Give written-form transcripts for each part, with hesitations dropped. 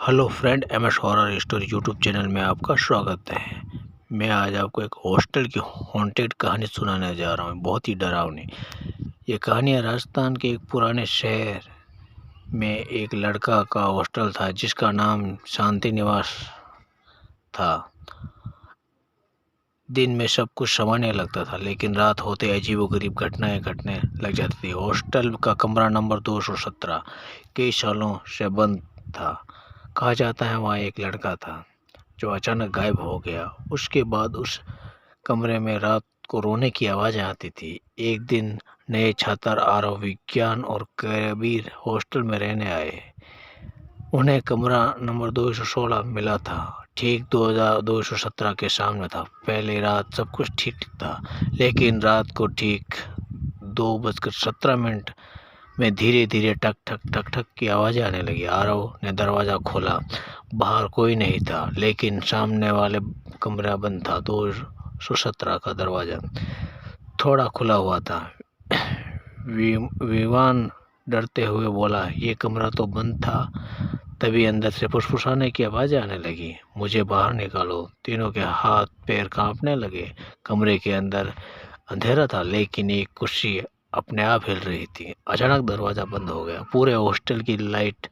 Hello friend, M S horror story YouTube channel में आपका स्वागत है। मैं आज आपको एक हॉस्टल की हॉन्टेड कहानी सुनाने जा रहा हूँ, बहुत ही डरावनी। ये कहानी है राजस्थान के एक पुराने शहर में एक लड़का का हॉस्टल था जिसका नाम शांति निवास था। दिन में सब कुछ सामान्य लगता था, लेकिन रात होते अजीबोगरीब घटनाएं घटने लग जाती थी। हॉस्टल का कमरा नंबर 217 कई सालों से बंद था। कहा जाता है वहाँ एक लड़का था जो अचानक गायब हो गया। उसके बाद उस कमरे में रात को रोने की आवाज़ें आती थी। एक दिन नए छात्र आरव, विज्ञान और कबीर हॉस्टल में रहने आए। उन्हें कमरा नंबर 216 मिला था, ठीक 2217 के सामने था। पहले रात सब कुछ ठीक था, लेकिन रात को ठीक 2:17 में धीरे धीरे टक ठक टक ठक की आवाज़ें आने लगी। आरव ने दरवाज़ा खोला। बाहर कोई नहीं था, लेकिन सामने वाले कमरा बंद था। 217 का दरवाज़ा थोड़ा खुला हुआ था। विवान डरते हुए बोला, ये कमरा तो बंद था। तभी अंदर से फुसफुसाने की आवाज़ें आने लगी, मुझे बाहर निकालो। तीनों के हाथ पैर कांपने लगे। कमरे के अंदर अंधेरा था, लेकिन एक कुर्सी अपने आप हिल रही थी। अचानक दरवाज़ा बंद हो गया। पूरे हॉस्टल की लाइट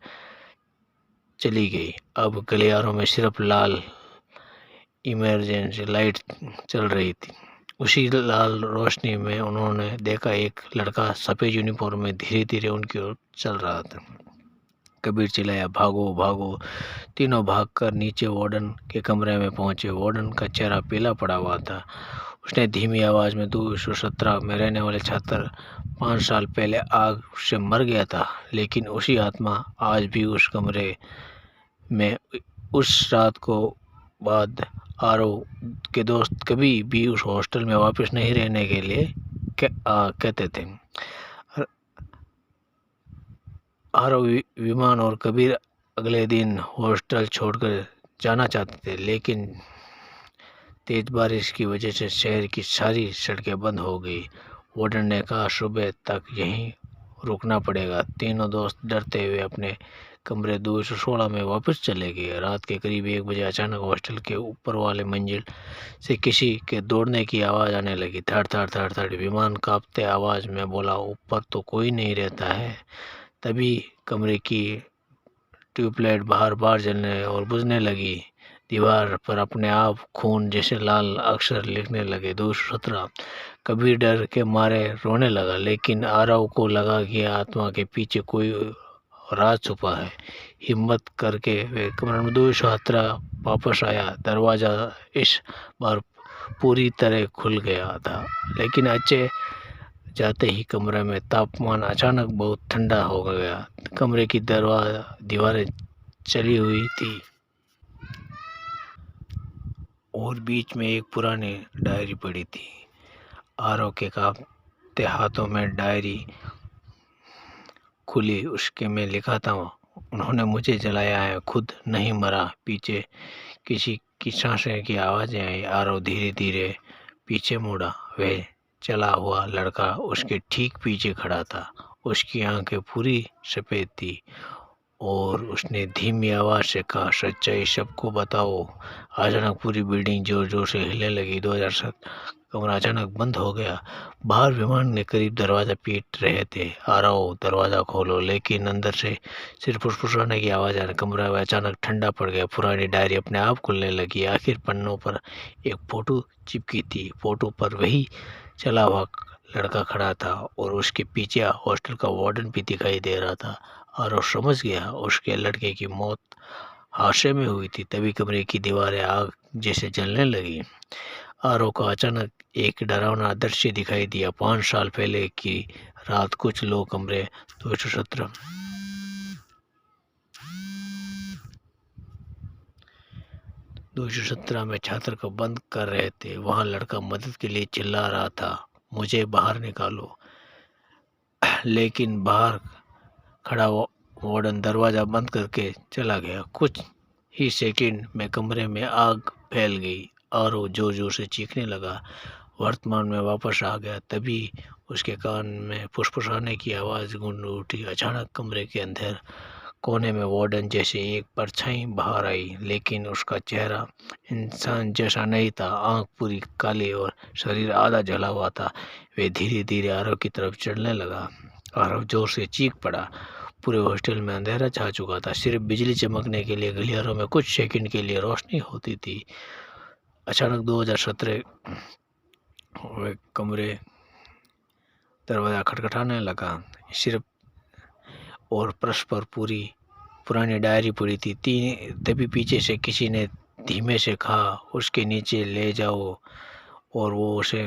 चली गई। अब गलियारों में सिर्फ लाल इमरजेंसी लाइट चल रही थी। उसी लाल रोशनी में उन्होंने देखा एक लड़का सफ़ेद यूनिफॉर्म में धीरे धीरे उनकी ओर चल रहा था। कबीर चिल्लाया, भागो भागो। तीनों भागकर नीचे वार्डन के कमरे में पहुंचे। वार्डन का चेहरा पीला पड़ा हुआ था। उसने धीमी आवाज़ में, 217 में रहने वाले छात्र 5 साल पहले आग से मर गया था, लेकिन उसी आत्मा आज भी उस कमरे में। उस रात को बाद आरव के दोस्त कभी भी उस हॉस्टल में वापस नहीं रहने के लिए कहते थे। आरव, विमान और कबीर अगले दिन हॉस्टल छोड़कर जाना चाहते थे, लेकिन तेज बारिश की वजह से शहर की सारी सड़कें बंद हो गई। वार्डन ने कहा, सुबह तक यहीं रुकना पड़ेगा। तीनों दोस्त डरते हुए अपने कमरे 216 में वापस चले गए। रात के करीब 1 बजे अचानक हॉस्टल के ऊपर वाले मंजिल से किसी के दौड़ने की आवाज़ आने लगी। धड़ धड़ धड़ धड़। विमान कांपते आवाज़ में बोला, ऊपर तो कोई नहीं रहता है। तभी कमरे की ट्यूबलाइट बार बार जलने और बुझने लगी। दीवार पर अपने आप खून जैसे लाल अक्षर लिखने लगे, 217। कबीर डर के मारे रोने लगा, लेकिन आरव को लगा कि आत्मा के पीछे कोई राज छुपा है। हिम्मत करके वे कमरा नंबर 217 वापस आया। दरवाज़ा इस बार पूरी तरह खुल गया था, लेकिन अच्छे जाते ही कमरे में तापमान अचानक बहुत ठंडा हो गया। कमरे की दीवारें चली हुई थी और बीच में एक पुरानी डायरी पड़ी थी। आरव के कांपते हाथों में डायरी खुली। उसके में लिखा था, उन्होंने मुझे जलाया है, खुद नहीं मरा। पीछे किसी की सांसें की आवाज़ें आई। आरव धीरे धीरे पीछे मुड़ा। वह चला हुआ लड़का उसके ठीक पीछे खड़ा था। उसकी आंखें पूरी सफ़ेद थी और उसने धीमी आवाज़ से कहा, सच्चाई सबको बताओ। अचानक पूरी बिल्डिंग जोर जोर से हिलने लगी। 2007 कमरा अचानक बंद हो गया। बाहर विमान ने करीब दरवाज़ा पीट रहे थे। आरव, दरवाज़ा खोलो, लेकिन अंदर से सिर्फ फुसफुसाने की आवाज़ आ रही। कमरा अचानक ठंडा पड़ गया। पुरानी डायरी अपने आप खुलने लगी। आखिर पन्नों पर एक फ़ोटो चिपकी थी। फ़ोटो पर वही चला हुआ लड़का खड़ा था और उसके पीछे हॉस्टल का वार्डन भी दिखाई दे रहा था। आरव समझ गया, उसके लड़के की मौत हादसे में हुई थी। तभी कमरे की दीवारें आग जैसे जलने लगी। आरव को अचानक एक डरावना दृश्य दिखाई दिया। 5 साल पहले की रात कुछ लोग कमरे 217 217 में छात्र को बंद कर रहे थे। वहाँ लड़का मदद के लिए चिल्ला रहा था, मुझे बाहर निकालो। लेकिन बाहर खड़ा वार्डन दरवाज़ा बंद करके चला गया। कुछ ही सेकंड में कमरे में आग फैल गई। आरव जोर जोर से चीखने लगा, वर्तमान में वापस आ गया। तभी उसके कान में फुसफुसाने की आवाज़ गूंज उठी। अचानक कमरे के अंदर कोने में वार्डन जैसे एक परछाई बाहर आई, लेकिन उसका चेहरा इंसान जैसा नहीं था। आंख पूरी काली और शरीर आधा जला हुआ था। वे धीरे धीरे आरव की तरफ चढ़ने लगा। आरव जोर से चीख पड़ा। पूरे हॉस्टल में अंधेरा छा चुका था। सिर्फ बिजली चमकने के लिए गलियारों में कुछ सेकंड के लिए रोशनी होती थी। अचानक 2017 वे कमरे दरवाज़ा खटखटाने लगा। सिर्फ और फर्श पर पूरी पुरानी डायरी पड़ी थी। तभी पीछे से किसी ने धीमे से कहा, उसके नीचे ले जाओ। और वो उसे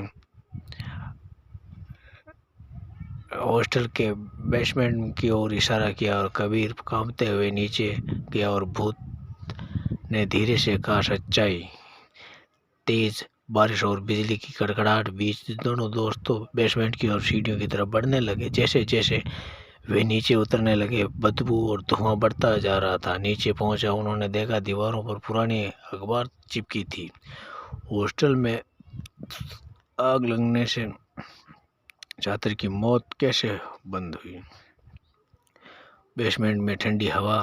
हॉस्टल के बेसमेंट की ओर इशारा किया और कबीर कांपते हुए नीचे गया और भूत ने धीरे से कहा, सच्चाई। तेज बारिश और बिजली की कड़कड़ाहट बीच दोनों दोस्तों बेसमेंट की ओर सीढ़ियों की तरफ बढ़ने लगे। जैसे जैसे वे नीचे उतरने लगे, बदबू और धुआं बढ़ता जा रहा था। नीचे पहुंचा उन्होंने देखा दीवारों पर पुरानी अखबार चिपकी थी। हॉस्टल में आग लगने से छात्र की मौत कैसे बंद हुई। बेसमेंट में ठंडी हवा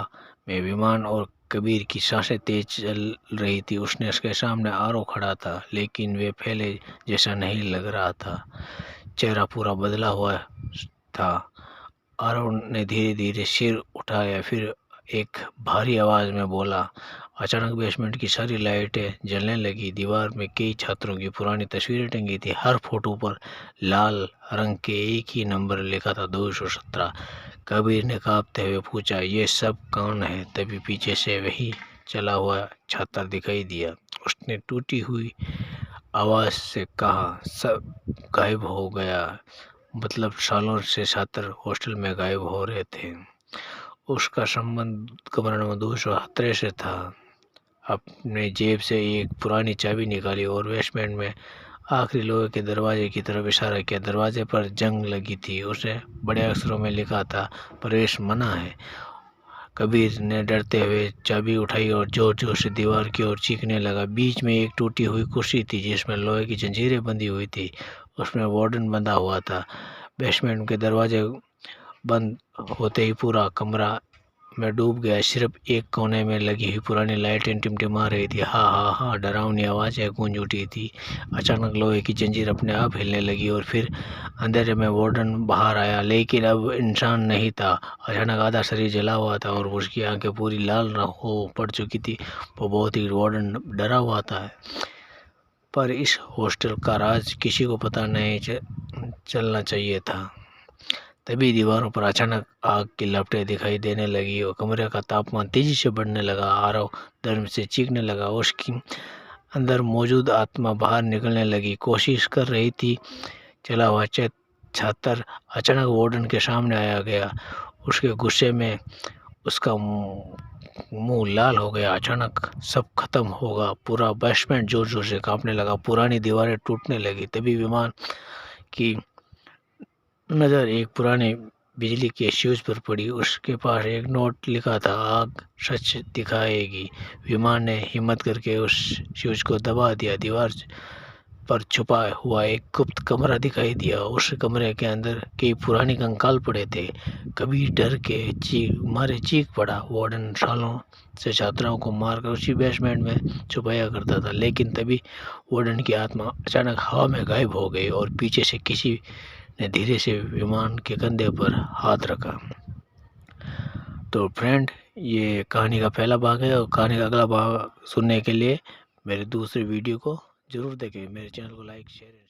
में विमान और कबीर की सांसें तेज चल रही थी। उसने उसके सामने आरव खड़ा था, लेकिन वे पहले जैसा नहीं लग रहा था। चेहरा पूरा बदला हुआ था। आरव ने धीरे धीरे सिर उठाया, फिर एक भारी आवाज में बोला। अचानक बेसमेंट की सारी लाइटें जलने लगी। दीवार में कई छात्रों की पुरानी तस्वीरें टंगी थी। हर फोटो पर लाल रंग के एक ही नंबर लिखा था, 217। कबीर ने कांपते हुए पूछा, ये सब कौन है? तभी पीछे से वही चला हुआ छात्र दिखाई दिया। उसने टूटी हुई आवाज से कहा, सब गायब हो गया। मतलब सालों से छात्र हॉस्टल में गायब हो रहे थे। उसका संबंध कमरा नंबर 217 से था। अपने जेब से एक पुरानी चाबी निकाली और बेसमेंट में आखिरी लोहे के दरवाजे की तरफ इशारा किया। दरवाजे पर जंग लगी थी। उसे बड़े अक्षरों में लिखा था, प्रवेश मना है। कबीर ने डरते हुए चाबी उठाई और जोर जोर से दीवार की ओर चीखने लगा। बीच में एक टूटी हुई कुर्सी थी जिसमें लोहे की जंजीरें बंधी हुई थी। उसमें वार्डन बंधा हुआ था। बेसमेंट के दरवाजे बंद होते ही पूरा कमरा में डूब गया। सिर्फ एक कोने में लगी हुई पुरानी लाइटें टिमटिमा रही थी। हा हा हा, डरावनी आवाज़ें गूंज उठी थी। अचानक लोहे की जंजीर अपने आप हिलने लगी और फिर अंधेरे में वार्डन बाहर आया, लेकिन अब इंसान नहीं था। अचानक आधा शरीर जला हुआ था और उसकी आंखें पूरी लाल हो पड़ चुकी थी। वो बहुत ही वार्डन डरा हुआ था। पर इस हॉस्टल का राज किसी को पता नहीं चलना चाहिए था। तभी दीवारों पर अचानक आग की लपटें दिखाई देने लगी और कमरे का तापमान तेजी से बढ़ने लगा। आरव धर्म से चीखने लगा। उसकी अंदर मौजूद आत्मा बाहर निकलने लगी, कोशिश कर रही थी। चला हुआ छात्र अचानक वार्डन के सामने आया गया। उसके गुस्से में उसका मुंह लाल हो गया। अचानक सब खत्म होगा। पूरा बेसमेंट जोर जोर से कांपने लगा। पुरानी दीवारें टूटने लगी। तभी विमान की नज़र एक पुराने बिजली के फ्यूज पर पड़ी। उसके पास एक नोट लिखा था, आग सच दिखाएगी। विमान ने हिम्मत करके उस फ्यूज को दबा दिया। दीवार पर छुपा हुआ एक गुप्त कमरा दिखाई दिया। उस कमरे के अंदर कई पुराने कंकाल पड़े थे। कभी डर के मारे चीख पड़ा। वार्डन सालों से छात्राओं को मारकर उसी बेसमेंट में छुपाया करता था, लेकिन तभी वार्डन की आत्मा अचानक हवा में गायब हो गई और पीछे से किसी ने धीरे से विमान के कंधे पर हाथ रखा। तो फ्रेंड, ये कहानी का पहला भाग है और कहानी का अगला भाग सुनने के लिए मेरे दूसरे वीडियो को ज़रूर देखें। मेरे चैनल को लाइक शेयर